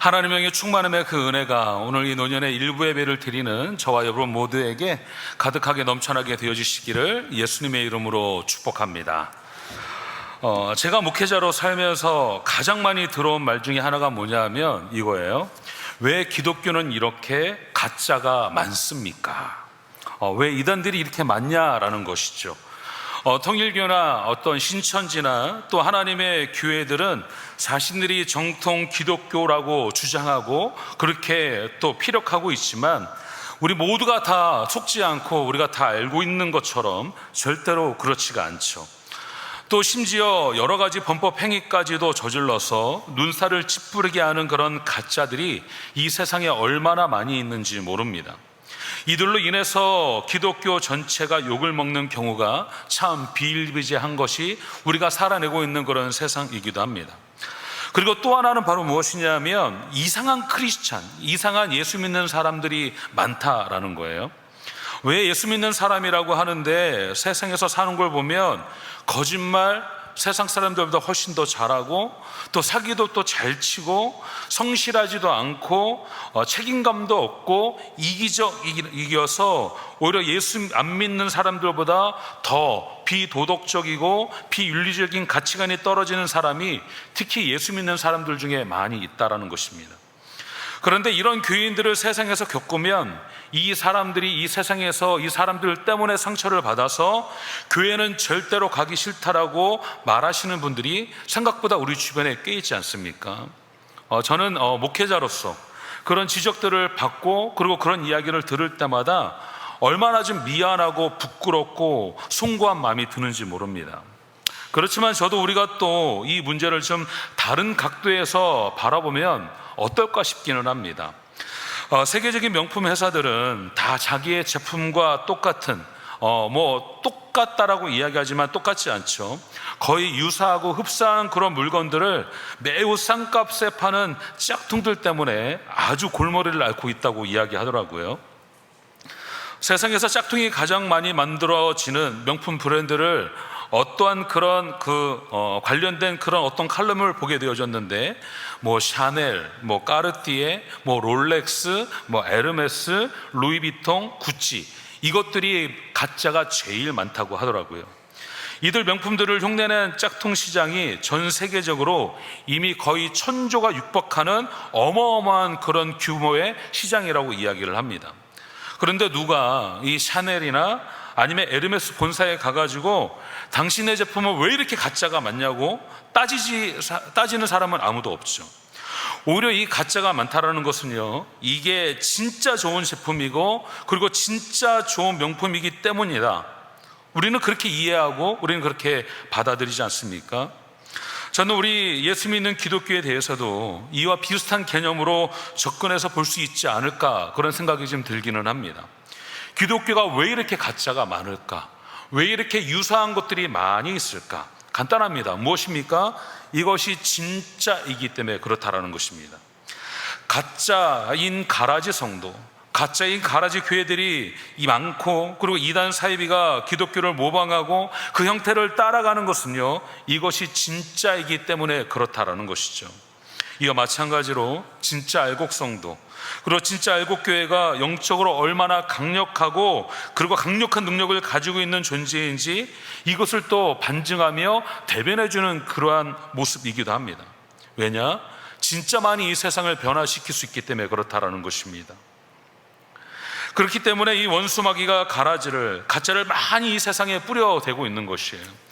하나님의 충만함의 그 은혜가 오늘 이 노년의 일부 예배를 드리는 저와 여러분 모두에게 가득하게 넘쳐나게 되어주시기를 예수님의 이름으로 축복합니다. 제가 목회자로 살면서 가장 많이 들어온 말 중에 하나가 뭐냐면 이거예요. 왜 기독교는 이렇게 가짜가 많습니까? 왜 이단들이 이렇게 많냐라는 것이죠. 통일교나 어떤 신천지나 또 하나님의 교회들은 자신들이 정통 기독교라고 주장하고 그렇게 또 피력하고 있지만 우리 모두가 다 속지 않고 우리가 다 알고 있는 것처럼 절대로 그렇지가 않죠. 또 심지어 여러 가지 범법 행위까지도 저질러서 눈살을 찌푸리게 하는 그런 가짜들이 이 세상에 얼마나 많이 있는지 모릅니다. 이들로 인해서 기독교 전체가 욕을 먹는 경우가 참 비일비재한 것이 우리가 살아내고 있는 그런 세상이기도 합니다. 그리고 또 하나는 바로 무엇이냐면 이상한 크리스찬, 이상한 예수 믿는 사람들이 많다라는 거예요. 왜 예수 믿는 사람이라고 하는데 세상에서 사는 걸 보면 거짓말, 세상 사람들보다 훨씬 더 잘하고 또 사기도 또 잘 치고 성실하지도 않고 책임감도 없고 이겨서 오히려 예수 안 믿는 사람들보다 더 비도덕적이고 비윤리적인 가치관이 떨어지는 사람이 특히 예수 믿는 사람들 중에 많이 있다라는 것입니다. 그런데 이런 교인들을 세상에서 겪으면 이 사람들이 이 세상에서 이 사람들 때문에 상처를 받아서 교회는 절대로 가기 싫다라고 말하시는 분들이 생각보다 우리 주변에 꽤 있지 않습니까? 저는 목회자로서 그런 지적들을 받고 그리고 그런 이야기를 들을 때마다 얼마나 좀 미안하고 부끄럽고 송구한 마음이 드는지 모릅니다. 그렇지만 저도 우리가 또 이 문제를 좀 다른 각도에서 바라보면 어떨까 싶기는 합니다. 세계적인 명품 회사들은 다 자기의 제품과 똑같은 똑같다라고 이야기하지만 똑같지 않죠. 거의 유사하고 흡사한 그런 물건들을 매우 싼값에 파는 짝퉁들 때문에 아주 골머리를 앓고 있다고 이야기하더라고요. 세상에서 짝퉁이 가장 많이 만들어지는 명품 브랜드를 어떠한 그런 관련된 그런 어떤 칼럼을 보게 되어졌는데 샤넬, 까르띠에, 롤렉스, 에르메스, 루이비통, 구찌 이것들이 가짜가 제일 많다고 하더라고요. 이들 명품들을 흉내낸 짝퉁 시장이 전 세계적으로 이미 거의 1000조가 육박하는 어마어마한 그런 규모의 시장이라고 이야기를 합니다. 그런데 누가 이 샤넬이나 아니면 에르메스 본사에 가가지고 당신의 제품은 왜 이렇게 가짜가 많냐고 따지는 사람은 아무도 없죠. 오히려 이 가짜가 많다라는 것은요, 이게 진짜 좋은 제품이고 그리고 진짜 좋은 명품이기 때문이다. 우리는 그렇게 이해하고 우리는 그렇게 받아들이지 않습니까? 저는 우리 예수 믿는 기독교에 대해서도 이와 비슷한 개념으로 접근해서 볼 수 있지 않을까 그런 생각이 좀 들기는 합니다. 기독교가 왜 이렇게 가짜가 많을까? 왜 이렇게 유사한 것들이 많이 있을까? 간단합니다. 무엇입니까? 이것이 진짜이기 때문에 그렇다라는 것입니다. 가짜인 가라지 성도, 가짜인 가라지 교회들이 많고 그리고 이단 사이비가 기독교를 모방하고 그 형태를 따라가는 것은요, 이것이 진짜이기 때문에 그렇다라는 것이죠. 이와 마찬가지로 진짜 알곡 성도 그리고 진짜 알곡 교회가 영적으로 얼마나 강력하고 그리고 강력한 능력을 가지고 있는 존재인지 이것을 또 반증하며 대변해주는 그러한 모습이기도 합니다. 왜냐? 진짜 많이 이 세상을 변화시킬 수 있기 때문에 그렇다라는 것입니다. 그렇기 때문에 이 원수마귀가 가짜를 많이 이 세상에 뿌려대고 있는 것이에요.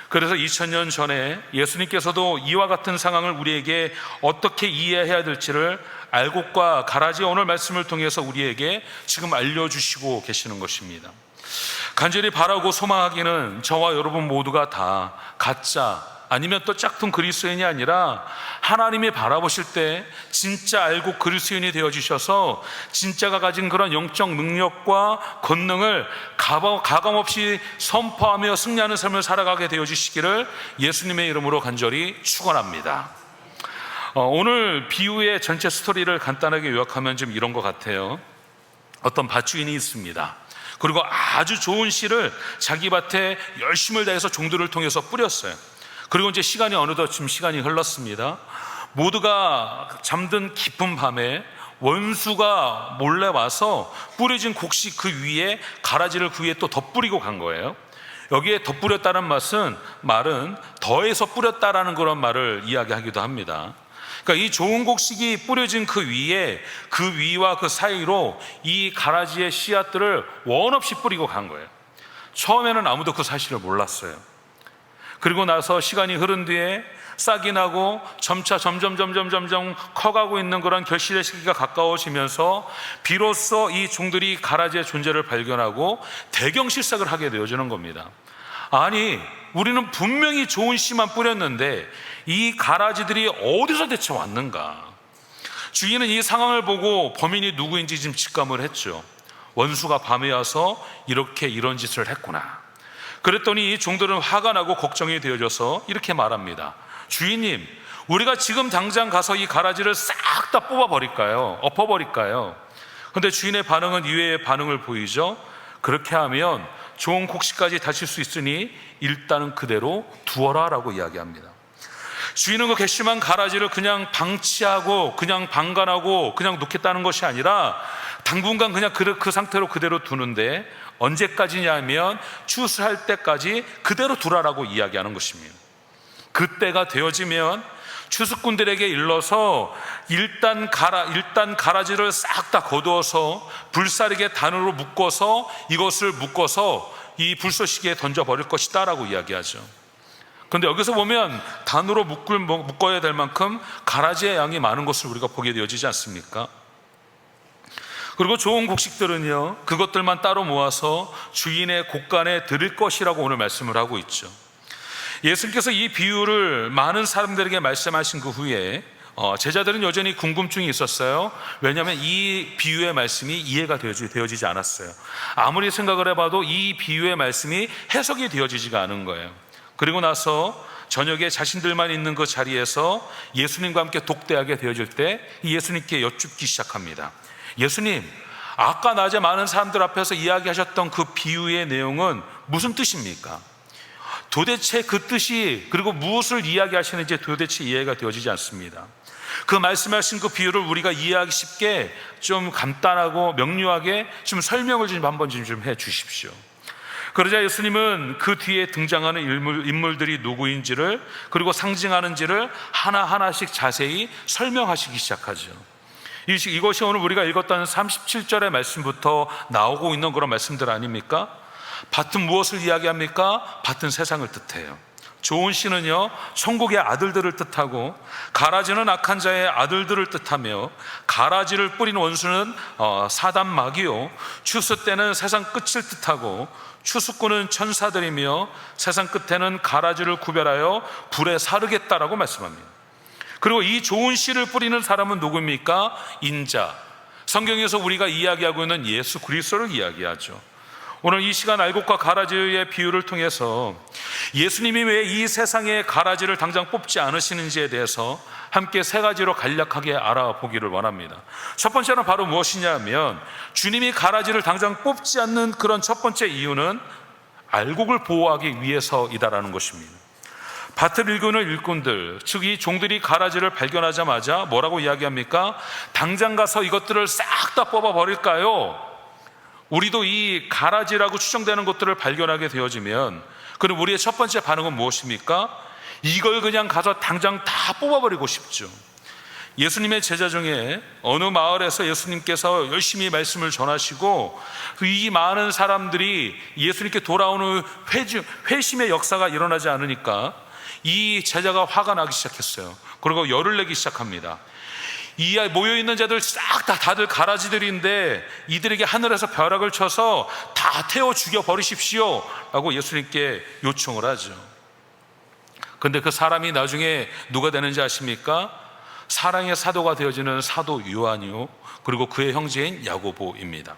그래서 2000년 전에 예수님께서도 이와 같은 상황을 우리에게 어떻게 이해해야 될지를 알곡과 가라지의 오늘 말씀을 통해서 우리에게 지금 알려주시고 계시는 것입니다. 간절히 바라고 소망하기는 저와 여러분 모두가 다 가짜 아니면 또 짝퉁 그리스도인이 아니라 하나님이 바라보실 때 진짜 알고 그리스도인이 되어주셔서 진짜가 가진 그런 영적 능력과 권능을 가감없이 선포하며 승리하는 삶을 살아가게 되어주시기를 예수님의 이름으로 간절히 축원합니다. 오늘 비유의 전체 스토리를 간단하게 요약하면 좀 이런 것 같아요. 어떤 밭주인이 있습니다. 그리고 아주 좋은 씨를 자기 밭에 열심을 다해서 종들을 통해서 뿌렸어요. 그리고 이제 시간이 어느덧 지금 시간이 흘렀습니다. 모두가 잠든 깊은 밤에 원수가 몰래 와서 뿌려진 곡식 그 위에 가라지를 그 위에 또 덧뿌리고 간 거예요. 여기에 덧뿌렸다는 말은 더해서 뿌렸다라는 그런 말을 이야기하기도 합니다. 그러니까 이 좋은 곡식이 뿌려진 그 위에, 그 위와 그 사이로 이 가라지의 씨앗들을 원 없이 뿌리고 간 거예요. 처음에는 아무도 그 사실을 몰랐어요. 그리고 나서 시간이 흐른 뒤에 싹이 나고 점차 점점 커가고 있는 그런 결실의 시기가 가까워지면서 비로소 이 종들이 가라지의 존재를 발견하고 대경 실삭을 하게 되어지는 겁니다. 아니, 우리는 분명히 좋은 씨만 뿌렸는데 이 가라지들이 어디서 대체 왔는가? 주인은 이 상황을 보고 범인이 누구인지 지금 직감을 했죠. 원수가 밤에 와서 이런 짓을 했구나. 그랬더니 이 종들은 화가 나고 걱정이 되어져서 이렇게 말합니다. 주인님, 우리가 지금 당장 가서 이 가라지를 싹 다 뽑아버릴까요? 엎어버릴까요? 근데 주인의 반응은 이외의 반응을 보이죠. 그렇게 하면 좋은 곡식까지 다칠 수 있으니 일단은 그대로 두어라 라고 이야기합니다. 주인은 그 괘씸한 가라지를 그냥 방치하고 그냥 방관하고 그냥 놓겠다는 것이 아니라 당분간 그냥 그 상태로 그대로 두는데, 언제까지냐면 추수할 때까지 그대로 두라라고 이야기하는 것입니다. 그때가 되어지면 추수꾼들에게 일러서 일단 가라지를 싹 다 거두어서 불사르게 단으로 묶어서 이것을 묶어서 이 불쏘시개에 던져버릴 것이다 라고 이야기하죠. 그런데 여기서 보면 단으로 묶어야 될 만큼 가라지의 양이 많은 것을 우리가 보게 되어지지 않습니까? 그리고 좋은 곡식들은요, 그것들만 따로 모아서 주인의 곳간에 드릴 것이라고 오늘 말씀을 하고 있죠. 예수님께서 이 비유를 많은 사람들에게 말씀하신 그 후에 제자들은 여전히 궁금증이 있었어요. 왜냐하면 이 비유의 말씀이 이해가 되어지지 않았어요. 아무리 생각을 해봐도 이 비유의 말씀이 해석이 되어지지가 않은 거예요. 그리고 나서 저녁에 자신들만 있는 그 자리에서 예수님과 함께 독대하게 되어질 때 예수님께 여쭙기 시작합니다. 예수님, 아까 낮에 많은 사람들 앞에서 이야기하셨던 그 비유의 내용은 무슨 뜻입니까? 도대체 그 뜻이, 그리고 무엇을 이야기하시는지 도대체 이해가 되어지지 않습니다. 그 말씀하신 그 비유를 우리가 이해하기 쉽게 좀 간단하고 명료하게 좀 설명을 좀 한번 좀 해 주십시오. 그러자 예수님은 그 뒤에 등장하는 인물들이 누구인지를, 그리고 상징하는지를 하나하나씩 자세히 설명하시기 시작하죠. 이것이 오늘 우리가 읽었던 37절의 말씀부터 나오고 있는 그런 말씀들 아닙니까? 밭은 무엇을 이야기합니까? 밭은 세상을 뜻해요. 좋은 씨는요, 천국의 아들들을 뜻하고, 가라지는 악한 자의 아들들을 뜻하며, 가라지를 뿌린 원수는 사단 마귀요, 추수 때는 세상 끝을 뜻하고, 추수꾼은 천사들이며 세상 끝에는 가라지를 구별하여 불에 사르겠다라고 말씀합니다. 그리고 이 좋은 씨를 뿌리는 사람은 누구입니까? 인자, 성경에서 우리가 이야기하고 있는 예수 그리스도를 이야기하죠. 오늘 이 시간 알곡과 가라지의 비유를 통해서 예수님이 왜 이 세상에 가라지를 당장 뽑지 않으시는지에 대해서 함께 세 가지로 간략하게 알아보기를 원합니다. 첫 번째는 바로 무엇이냐면, 주님이 가라지를 당장 뽑지 않는 그런 첫 번째 이유는 알곡을 보호하기 위해서이다라는 것입니다. 밭을 일구는 일꾼들, 즉 이 종들이 가라지를 발견하자마자 뭐라고 이야기합니까? 당장 가서 이것들을 싹 다 뽑아버릴까요? 우리도 이 가라지라고 추정되는 것들을 발견하게 되어지면, 그럼 우리의 첫 번째 반응은 무엇입니까? 이걸 그냥 가서 당장 다 뽑아버리고 싶죠. 예수님의 제자 중에 어느 마을에서 예수님께서 열심히 말씀을 전하시고 이 많은 사람들이 예수님께 돌아오는 회심의 역사가 일어나지 않으니까 이 제자가 화가 나기 시작했어요. 그리고 열을 내기 시작합니다. 이 모여있는 자들 싹 다 다들 가라지들인데 이들에게 하늘에서 벼락을 쳐서 다 태워 죽여버리십시오 라고 예수님께 요청을 하죠. 근데 그 사람이 나중에 누가 되는지 아십니까? 사랑의 사도가 되어지는 사도 요한이요, 그리고 그의 형제인 야고보입니다.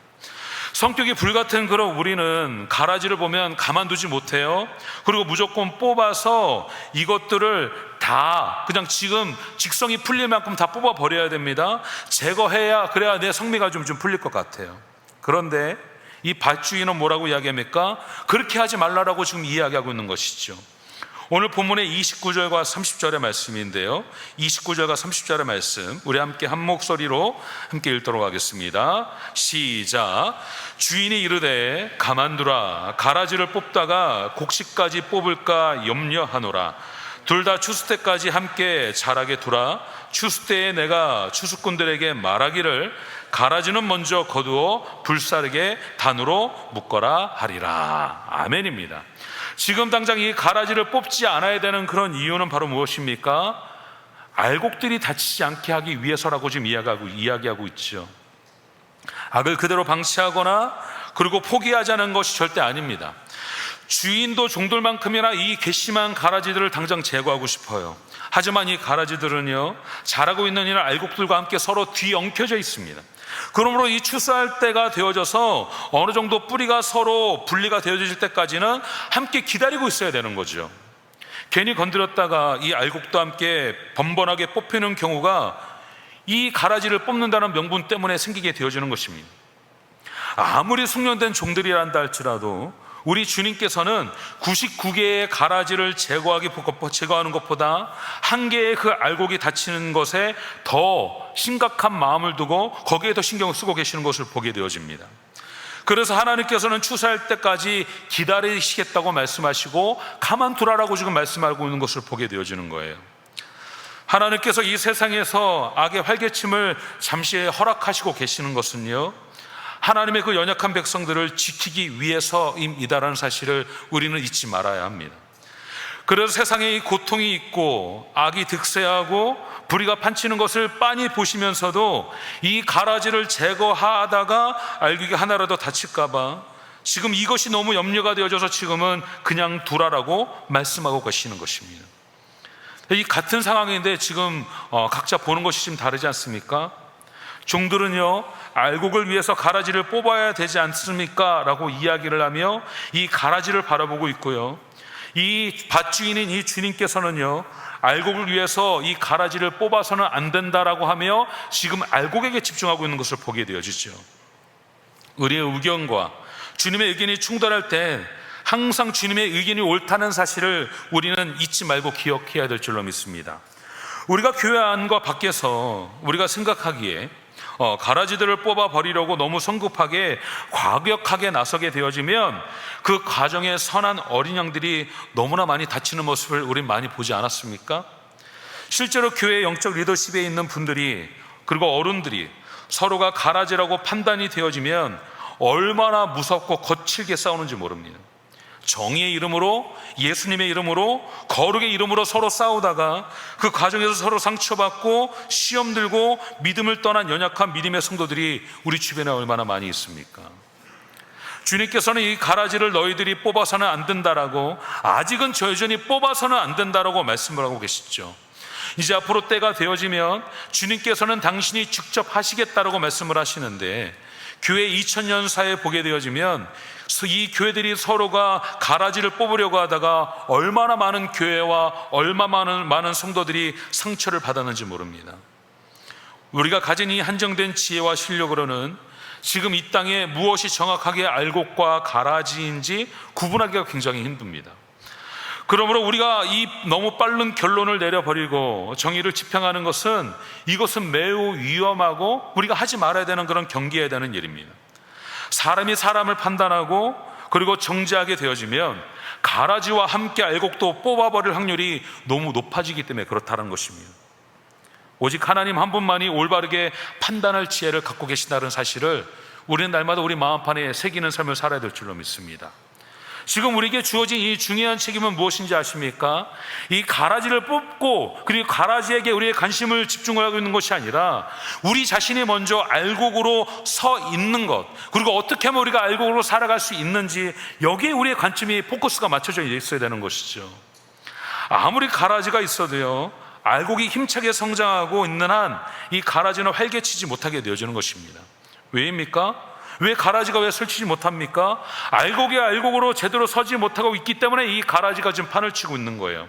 성격이 불같은 그런 우리는 가라지를 보면 가만두지 못해요. 그리고 무조건 뽑아서 이것들을 다 그냥 지금 직성이 풀릴 만큼 다 뽑아버려야 됩니다. 제거해야, 그래야 내 성미가 좀 풀릴 것 같아요. 그런데 이 밭주인은 뭐라고 이야기합니까? 그렇게 하지 말라라고 지금 이야기하고 있는 것이죠. 오늘 본문의 29절과 30절의 말씀인데요, 29절과 30절의 말씀 우리 함께 한 목소리로 함께 읽도록 하겠습니다. 시작. 주인이 이르되 가만두라. 가라지를 뽑다가 곡식까지 뽑을까 염려하노라. 둘 다 추수 때까지 함께 자라게 두라. 추수 때에 내가 추수꾼들에게 말하기를 가라지는 먼저 거두어 불사르게 단으로 묶어라 하리라. 아멘입니다. 지금 당장 이 가라지를 뽑지 않아야 되는 그런 이유는 바로 무엇입니까? 알곡들이 다치지 않게 하기 위해서라고 지금 이야기하고 있죠. 악을 그대로 방치하거나 그리고 포기하자는 것이 절대 아닙니다. 주인도 종들만큼이나 이 괘씸한 가라지들을 당장 제거하고 싶어요. 하지만 이 가라지들은요, 자라고 있는 이런 알곡들과 함께 서로 뒤엉켜져 있습니다. 그러므로 이 추수할 때가 되어져서 어느 정도 뿌리가 서로 분리가 되어질 때까지는 함께 기다리고 있어야 되는 거죠. 괜히 건드렸다가 이 알곡도 함께 번번하게 뽑히는 경우가 이 가라지를 뽑는다는 명분 때문에 생기게 되어지는 것입니다. 아무리 숙련된 종들이란다 할지라도 우리 주님께서는 99개의 가라지를 제거하는 것보다 한 개의 그 알곡이 다치는 것에 더 심각한 마음을 두고 거기에 더 신경을 쓰고 계시는 것을 보게 되어집니다. 그래서 하나님께서는 추수할 때까지 기다리시겠다고 말씀하시고 가만두라라고 지금 말씀하고 있는 것을 보게 되어지는 거예요. 하나님께서 이 세상에서 악의 활개침을 잠시 허락하시고 계시는 것은요, 하나님의 그 연약한 백성들을 지키기 위해서임이다라는 사실을 우리는 잊지 말아야 합니다. 그래서 세상에 이 고통이 있고 악이 득세하고 불의가 판치는 것을 빤히 보시면서도 이 가라지를 제거하다가 알곡이 하나라도 다칠까봐 지금 이것이 너무 염려가 되어져서 지금은 그냥 두라라고 말씀하고 계시는 것입니다. 이 같은 상황인데 지금 각자 보는 것이 좀 다르지 않습니까? 종들은요, 알곡을 위해서 가라지를 뽑아야 되지 않습니까? 라고 이야기를 하며 이 가라지를 바라보고 있고요, 이 밭주인인 이 주님께서는요, 알곡을 위해서 이 가라지를 뽑아서는 안 된다라고 하며 지금 알곡에게 집중하고 있는 것을 보게 되어지죠. 우리의 의견과 주님의 의견이 충돌할 때 항상 주님의 의견이 옳다는 사실을 우리는 잊지 말고 기억해야 될 줄로 믿습니다. 우리가 교회 안과 밖에서 우리가 생각하기에 가라지들을 뽑아버리려고 너무 성급하게 과격하게 나서게 되어지면 그 과정에 선한 어린 양들이 너무나 많이 다치는 모습을 우린 많이 보지 않았습니까? 실제로 교회 영적 리더십에 있는 분들이 그리고 어른들이 서로가 가라지라고 판단이 되어지면 얼마나 무섭고 거칠게 싸우는지 모릅니다. 정의의 이름으로, 예수님의 이름으로, 거룩의 이름으로 서로 싸우다가 그 과정에서 서로 상처받고 시험 들고 믿음을 떠난 연약한 믿음의 성도들이 우리 주변에 얼마나 많이 있습니까? 주님께서는 이 가라지를 너희들이 뽑아서는 안 된다라고, 아직은 여전히 뽑아서는 안 된다라고 말씀을 하고 계시죠. 이제 앞으로 때가 되어지면 주님께서는 당신이 직접 하시겠다라고 말씀을 하시는데, 교회 2000년 사이에 보게 되어지면 이 교회들이 서로가 가라지를 뽑으려고 하다가 얼마나 많은 교회와 얼마나 많은 성도들이 상처를 받았는지 모릅니다. 우리가 가진 이 한정된 지혜와 실력으로는 지금 이 땅에 무엇이 정확하게 알곡과 가라지인지 구분하기가 굉장히 힘듭니다. 그러므로 우리가 이 너무 빠른 결론을 내려버리고 정의를 지평하는 것은, 이것은 매우 위험하고 우리가 하지 말아야 되는 그런 경계해야 되는 일입니다. 사람이 사람을 판단하고 그리고 정죄하게 되어지면 가라지와 함께 알곡도 뽑아버릴 확률이 너무 높아지기 때문에 그렇다는 것입니다. 오직 하나님 한 분만이 올바르게 판단할 지혜를 갖고 계신다는 사실을 우리는 날마다 우리 마음판에 새기는 삶을 살아야 될 줄로 믿습니다. 지금 우리에게 주어진 이 중요한 책임은 무엇인지 아십니까? 이 가라지를 뽑고 그리고 가라지에게 우리의 관심을 집중하고 있는 것이 아니라 우리 자신이 먼저 알곡으로 서 있는 것, 그리고 어떻게 하면 우리가 알곡으로 살아갈 수 있는지, 여기에 우리의 관점이 포커스가 맞춰져 있어야 되는 것이죠. 아무리 가라지가 있어도요, 알곡이 힘차게 성장하고 있는 한 이 가라지는 활개치지 못하게 되어지는 것입니다. 왜입니까? 왜 가라지가 왜 설치지 못합니까? 알곡이 알곡으로 제대로 서지 못하고 있기 때문에 이 가라지가 지금 판을 치고 있는 거예요.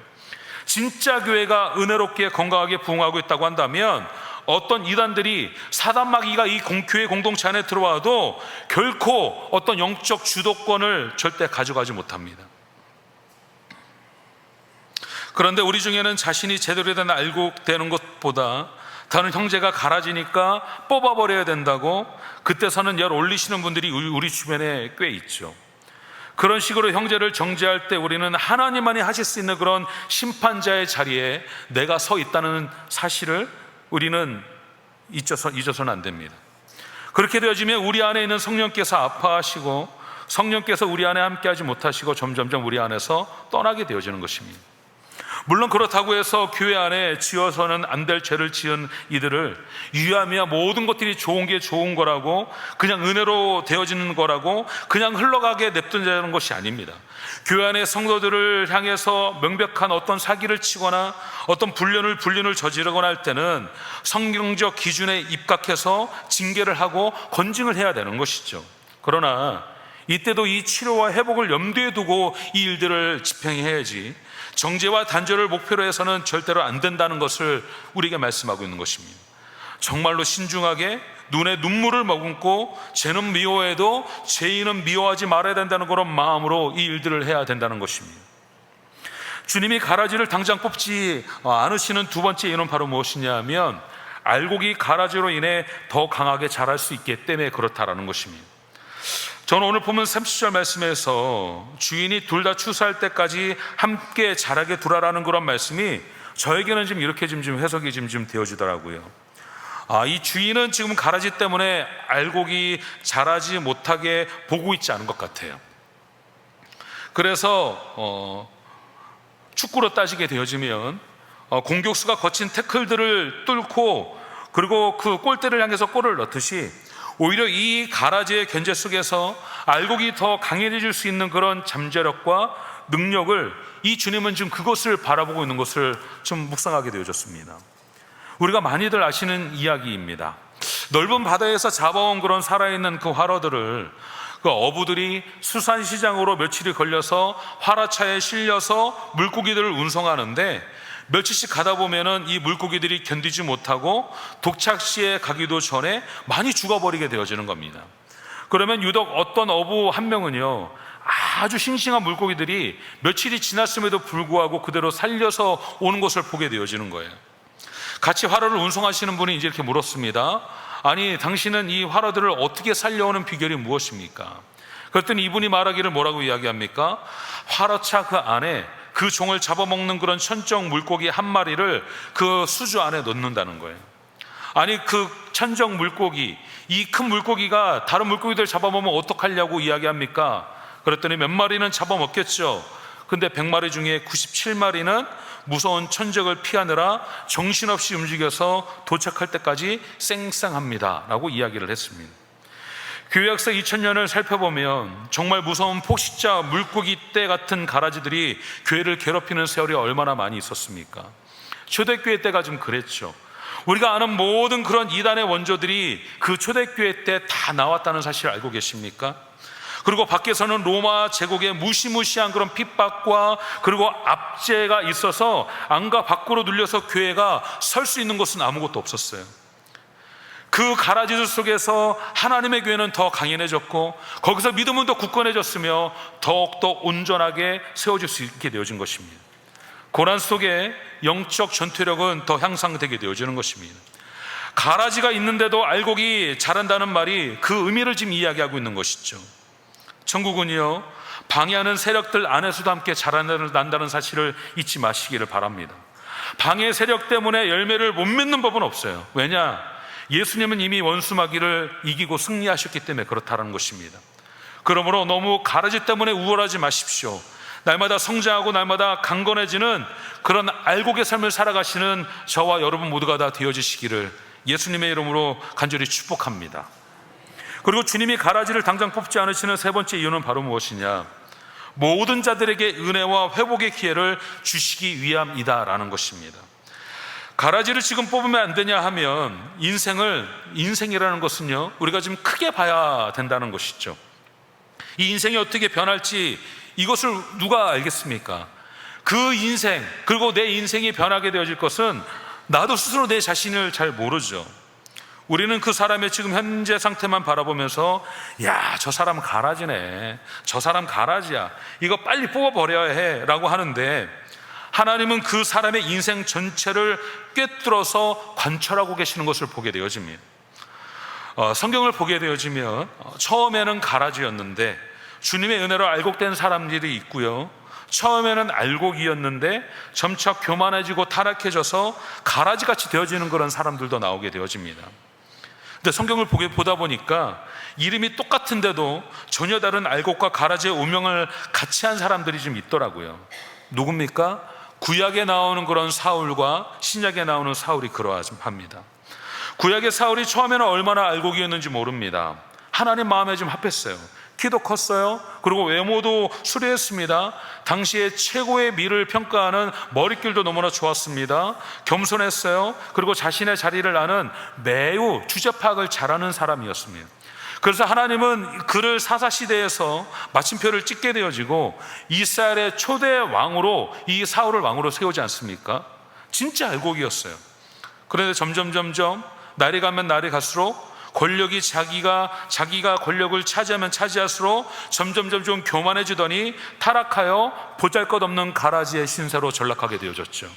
진짜 교회가 은혜롭게 건강하게 부흥하고 있다고 한다면 어떤 이단들이, 사단 마귀가 이 교회 공동체 안에 들어와도 결코 어떤 영적 주도권을 절대 가져가지 못합니다. 그런데 우리 중에는 자신이 제대로 된 알고 되는 것보다 다른 형제가 갈아지니까 뽑아버려야 된다고 그때서는 열 올리시는 분들이 우리 주변에 꽤 있죠. 그런 식으로 형제를 정죄할 때 우리는 하나님만이 하실 수 있는 그런 심판자의 자리에 내가 서 있다는 사실을 우리는 잊어서는 안 됩니다. 그렇게 되어지면 우리 안에 있는 성령께서 아파하시고 성령께서 우리 안에 함께하지 못하시고 점점점 우리 안에서 떠나게 되어지는 것입니다. 물론 그렇다고 해서 교회 안에 지어서는 안 될 죄를 지은 이들을 유함이야 모든 것들이 좋은 게 좋은 거라고 그냥 은혜로 되어지는 거라고 그냥 흘러가게 냅둔다는 것이 아닙니다. 교회 안의 성도들을 향해서 명백한 어떤 사기를 치거나 어떤 불륜을 저지르거나 할 때는 성경적 기준에 입각해서 징계를 하고 건징을 해야 되는 것이죠. 그러나 이때도 이 치료와 회복을 염두에 두고 이 일들을 집행해야지 정죄와 단죄를 목표로 해서는 절대로 안 된다는 것을 우리에게 말씀하고 있는 것입니다. 정말로 신중하게 눈에 눈물을 머금고 죄는 미워해도 죄인은 미워하지 말아야 된다는 그런 마음으로 이 일들을 해야 된다는 것입니다. 주님이 가라지를 당장 뽑지 않으시는 두 번째 이유는 바로 무엇이냐 하면 알곡이 가라지로 인해 더 강하게 자랄 수 있기 때문에 그렇다라는 것입니다. 저는 오늘 보면 30절 말씀에서 주인이 둘 다 추수할 때까지 함께 자라게 두라라는 그런 말씀이 저에게는 지금 이렇게 좀 해석이 좀 되어지더라고요. 이 주인은 지금 가라지 때문에 알곡이 자라지 못하게 보고 있지 않은 것 같아요. 그래서 축구로 따지게 되어지면 공격수가 거친 태클들을 뚫고 그리고 그 골대를 향해서 골을 넣듯이 오히려 이 가라지의 견제 속에서 알곡이 더 강해질 수 있는 그런 잠재력과 능력을 이 주님은 지금 그것을 바라보고 있는 것을 좀 묵상하게 되어졌습니다. 우리가 많이들 아시는 이야기입니다. 넓은 바다에서 잡아온 그런 살아있는 그 화로들을 그 어부들이 수산시장으로 며칠이 걸려서 화라차에 실려서 물고기들을 운송하는데 며칠씩 가다 보면은 이 물고기들이 견디지 못하고 독착시에 가기도 전에 많이 죽어버리게 되어지는 겁니다. 그러면 유독 어떤 어부 한 명은요, 아주 싱싱한 물고기들이 며칠이 지났음에도 불구하고 그대로 살려서 오는 것을 보게 되어지는 거예요. 같이 화로를 운송하시는 분이 이제 이렇게 물었습니다. 아니, 당신은 이 화로들을 어떻게 살려오는 비결이 무엇입니까? 그랬더니 이분이 말하기를 뭐라고 이야기합니까? 화로차 그 안에 그 종을 잡아먹는 그런 천적 물고기 한 마리를 그 수주 안에 넣는다는 거예요. 아니, 그 천적 물고기, 이 큰 물고기가 다른 물고기들 잡아먹으면 어떡하려고 이야기합니까? 그랬더니 몇 마리는 잡아먹겠죠. 근데 100마리 중에 97마리는 무서운 천적을 피하느라 정신없이 움직여서 도착할 때까지 쌩쌩합니다 라고 이야기를 했습니다. 교회 역사 2000년을 살펴보면 정말 무서운 폭식자 물고기 떼 같은 가라지들이 교회를 괴롭히는 세월이 얼마나 많이 있었습니까? 초대교회 때가 좀 그랬죠. 우리가 아는 모든 그런 이단의 원조들이 그 초대교회 때 다 나왔다는 사실을 알고 계십니까? 그리고 밖에서는 로마 제국의 무시무시한 그런 핍박과 그리고 압제가 있어서 안과 밖으로 눌려서 교회가 설 수 있는 곳은 아무것도 없었어요. 그 가라지들 속에서 하나님의 교회는 더 강인해졌고 거기서 믿음은 더 굳건해졌으며 더욱더 온전하게 세워질 수 있게 되어진 것입니다. 고난 속에 영적 전투력은 더 향상되게 되어지는 것입니다. 가라지가 있는데도 알곡이 자란다는 말이 그 의미를 지금 이야기하고 있는 것이죠. 천국은요, 방해하는 세력들 안에서도 함께 자라난다는 사실을 잊지 마시기를 바랍니다. 방해 세력 때문에 열매를 못 맺는 법은 없어요. 왜냐? 예수님은 이미 원수마귀를 이기고 승리하셨기 때문에 그렇다는 것입니다. 그러므로 너무 가라지 때문에 우월하지 마십시오. 날마다 성장하고 날마다 강건해지는 그런 알곡의 삶을 살아가시는 저와 여러분 모두가 다 되어지시기를 예수님의 이름으로 간절히 축복합니다. 그리고 주님이 가라지를 당장 뽑지 않으시는 세 번째 이유는 바로 무엇이냐? 모든 자들에게 은혜와 회복의 기회를 주시기 위함이다라는 것입니다. 가라지를 지금 뽑으면 안 되냐 하면 인생이라는 것은요, 우리가 좀 크게 봐야 된다는 것이죠. 이 인생이 어떻게 변할지 이것을 누가 알겠습니까? 그 인생, 그리고 내 인생이 변하게 되어질 것은 나도 스스로 내 자신을 잘 모르죠. 우리는 그 사람의 지금 현재 상태만 바라보면서 야, 저 사람 가라지네, 저 사람 가라지야, 이거 빨리 뽑아버려야 해 라고 하는데, 하나님은 그 사람의 인생 전체를 꿰뚫어서 관철하고 계시는 것을 보게 되어집니다. 성경을 보게 되어지면 처음에는 가라지였는데 주님의 은혜로 알곡된 사람들이 있고요, 처음에는 알곡이었는데 점차 교만해지고 타락해져서 가라지같이 되어지는 그런 사람들도 나오게 되어집니다. 근데 성경을 보다 보니까 이름이 똑같은데도 전혀 다른 알곡과 가라지의 운명을 같이 한 사람들이 좀 있더라고요. 누굽니까? 구약에 나오는 그런 사울과 신약에 나오는 사울이 그러합니다. 구약의 사울이 처음에는 얼마나 알곡이었는지 모릅니다. 하나님 마음에 좀 합했어요. 키도 컸어요. 그리고 외모도 수려했습니다. 당시에 최고의 미를 평가하는 머릿결도 너무나 좋았습니다. 겸손했어요. 그리고 자신의 자리를 아는 매우 주제 파악을 잘하는 사람이었습니다. 그래서 하나님은 그를 사사시대에서 마침표를 찍게 되어지고 이스라엘의 초대 왕으로 이 사울을 왕으로 세우지 않습니까? 진짜 알곡이었어요. 그런데 점점 날이 가면 날이 갈수록 권력이 자기가 권력을 차지하면 차지할수록 점점 교만해지더니 타락하여 보잘것없는 가라지의 신세로 전락하게 되어졌죠.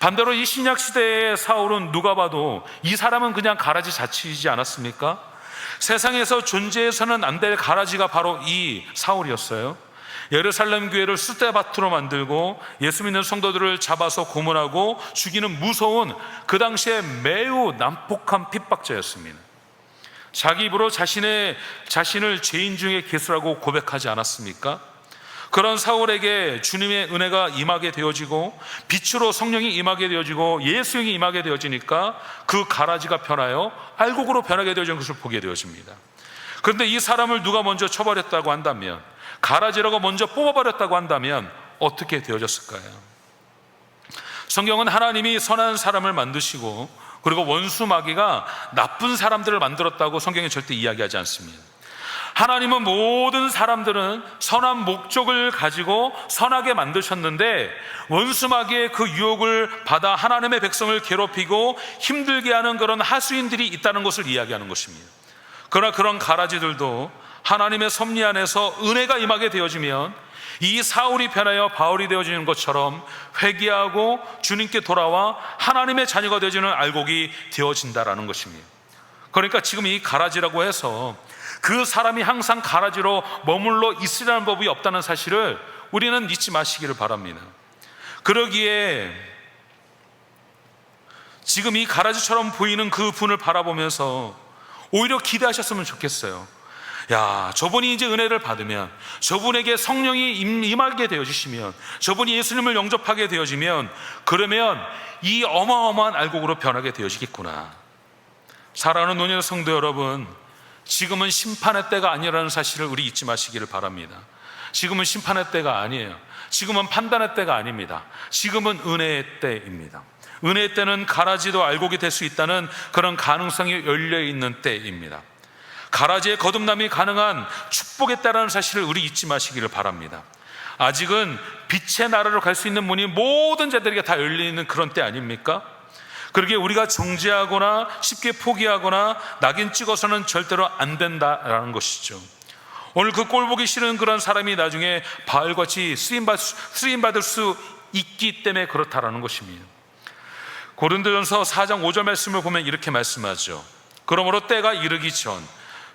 반대로 이 신약 시대의 사울은 누가 봐도 이 사람은 그냥 가라지 자치이지 않았습니까? 세상에서 존재해서는 안 될 가라지가 바로 이 사울이었어요. 예루살렘 교회를 쑥대밭으로 만들고 예수 믿는 성도들을 잡아서 고문하고 죽이는 무서운 그 당시에 매우 난폭한 핍박자였습니다. 자기 입으로 자신을 죄인 중에 괴수라고 고백하지 않았습니까? 그런 사울에게 주님의 은혜가 임하게 되어지고 빛으로 성령이 임하게 되어지고 예수님이 임하게 되어지니까 그 가라지가 변하여 알곡으로 변하게 되어진 것을 보게 되어집니다. 그런데 이 사람을 누가 먼저 쳐버렸다고 한다면, 가라지라고 먼저 뽑아버렸다고 한다면 어떻게 되어졌을까요? 성경은 하나님이 선한 사람을 만드시고 그리고 원수 마귀가 나쁜 사람들을 만들었다고 성경에 절대 이야기하지 않습니다. 하나님은 모든 사람들은 선한 목적을 가지고 선하게 만드셨는데 원수 마귀의 그 유혹을 받아 하나님의 백성을 괴롭히고 힘들게 하는 그런 하수인들이 있다는 것을 이야기하는 것입니다. 그러나 그런 가라지들도 하나님의 섭리 안에서 은혜가 임하게 되어지면 이 사울이 변하여 바울이 되어지는 것처럼 회개하고 주님께 돌아와 하나님의 자녀가 되어지는 알곡이 되어진다라는 것입니다. 그러니까 지금 이 가라지라고 해서 그 사람이 항상 가라지로 머물러 있으라는 법이 없다는 사실을 우리는 잊지 마시기를 바랍니다. 그러기에 지금 이 가라지처럼 보이는 그 분을 바라보면서 오히려 기대하셨으면 좋겠어요. 야, 저분이 이제 은혜를 받으면, 저분에게 성령이 임하게 되어지시면, 저분이 예수님을 영접하게 되어지면, 그러면 이 어마어마한 알곡으로 변하게 되어지겠구나. 사랑하는 노년 성도 여러분, 지금은 심판의 때가 아니라는 사실을 우리 잊지 마시기를 바랍니다. 지금은 심판의 때가 아니에요. 지금은 판단의 때가 아닙니다. 지금은 은혜의 때입니다. 은혜의 때는 가라지도 알곡이 될 수 있다는 그런 가능성이 열려있는 때입니다. 가라지의 거듭남이 가능한 축복의 때라는 사실을 우리 잊지 마시기를 바랍니다. 아직은 빛의 나라로 갈 수 있는 문이 모든 자들에게 다 열려있는 그런 때 아닙니까? 그러기에 우리가 정죄하거나 쉽게 포기하거나 낙인 찍어서는 절대로 안 된다라는 것이죠. 오늘 그 꼴 보기 싫은 그런 사람이 나중에 바알같이 쓰임받을 수 있기 때문에 그렇다라는 것입니다. 고린도전서 4장 5절 말씀을 보면 이렇게 말씀하죠. 그러므로 때가 이르기 전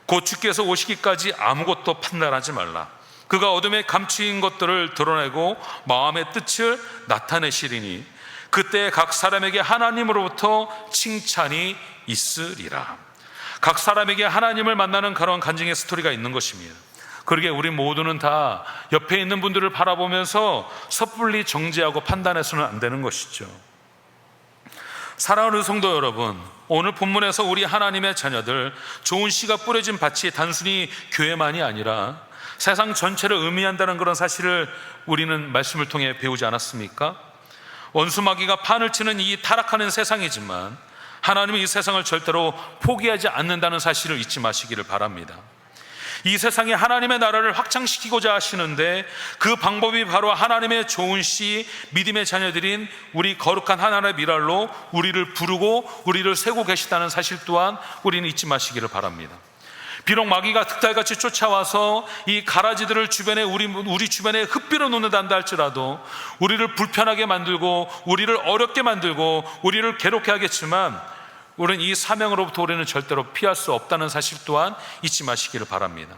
곧 주께서 오시기까지 아무것도 판단하지 말라. 그가 어둠에 감추인 것들을 드러내고 마음의 뜻을 나타내시리니 그때 각 사람에게 하나님으로부터 칭찬이 있으리라. 각 사람에게 하나님을 만나는 그런 간증의 스토리가 있는 것입니다. 그러게 우리 모두는 다 옆에 있는 분들을 바라보면서 섣불리 정죄하고 판단해서는 안 되는 것이죠. 사랑하는 성도 여러분, 오늘 본문에서 우리 하나님의 자녀들, 좋은 씨가 뿌려진 밭이 단순히 교회만이 아니라 세상 전체를 의미한다는 그런 사실을 우리는 말씀을 통해 배우지 않았습니까? 원수마귀가 판을 치는 이 타락하는 세상이지만 하나님은 이 세상을 절대로 포기하지 않는다는 사실을 잊지 마시기를 바랍니다. 이 세상에 하나님의 나라를 확장시키고자 하시는데 그 방법이 바로 하나님의 좋은 씨, 믿음의 자녀들인 우리 거룩한 하나님의 미랄로 우리를 부르고 우리를 세고 계시다는 사실 또한 우리는 잊지 마시기를 바랍니다. 비록 마귀가 득달같이 쫓아와서 이 가라지들을 주변에 우리 주변에 흩비려 놓는다 할지라도 우리를 불편하게 만들고 우리를 어렵게 만들고 우리를 괴롭게 하겠지만 우리는 이 사명으로부터 우리는 절대로 피할 수 없다는 사실 또한 잊지 마시기를 바랍니다.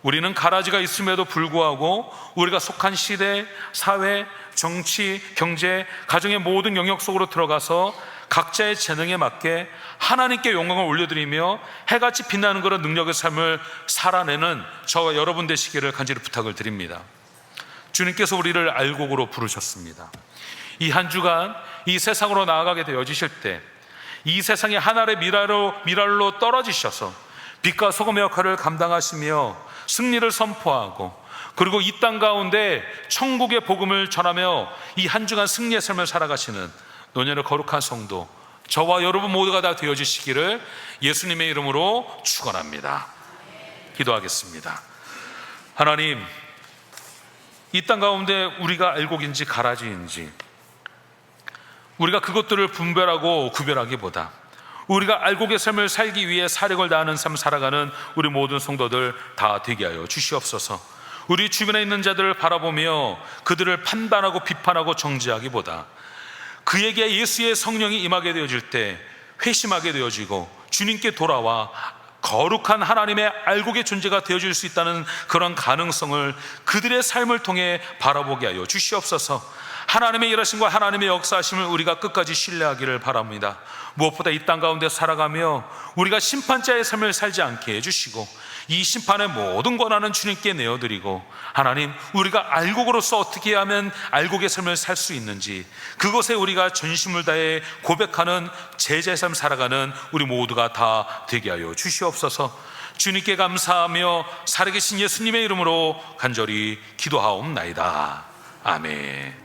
우리는 가라지가 있음에도 불구하고 우리가 속한 시대, 사회, 정치, 경제, 가정의 모든 영역 속으로 들어가서 각자의 재능에 맞게 하나님께 영광을 올려드리며 해같이 빛나는 그런 능력의 삶을 살아내는 저와 여러분 되시기를 간절히 부탁을 드립니다. 주님께서 우리를 알곡으로 부르셨습니다. 이 한 주간 이 세상으로 나아가게 되어지실 때 이 세상의 하늘의 미랄로 떨어지셔서 빛과 소금의 역할을 감당하시며 승리를 선포하고 그리고 이 땅 가운데 천국의 복음을 전하며 이 한 주간 승리의 삶을 살아가시는 노년의 거룩한 성도 저와 여러분 모두가 다 되어주시기를 예수님의 이름으로 축원합니다. 기도하겠습니다. 하나님, 이 땅 가운데 우리가 알곡인지 가라지인지 우리가 그것들을 분별하고 구별하기보다 우리가 알곡의 삶을 살기 위해 사력을 다하는 삶 살아가는 우리 모든 성도들 다 되게 하여 주시옵소서. 우리 주변에 있는 자들을 바라보며 그들을 판단하고 비판하고 정죄하기보다 그에게 예수의 성령이 임하게 되어질 때 회심하게 되어지고 주님께 돌아와 거룩한 하나님의 알곡의 존재가 되어질 수 있다는 그런 가능성을 그들의 삶을 통해 바라보게 하여 주시옵소서. 하나님의 일하심과 하나님의 역사하심을 우리가 끝까지 신뢰하기를 바랍니다. 무엇보다 이 땅 가운데 살아가며 우리가 심판자의 삶을 살지 않게 해주시고 이 심판의 모든 권한은 주님께 내어드리고 하나님, 우리가 알곡으로서 어떻게 하면 알곡의 삶을 살 수 있는지 그것에 우리가 전심을 다해 고백하는 제자의 삶 살아가는 우리 모두가 다 되게 하여 주시옵소서. 주님께 감사하며 살아계신 예수님의 이름으로 간절히 기도하옵나이다. 아멘.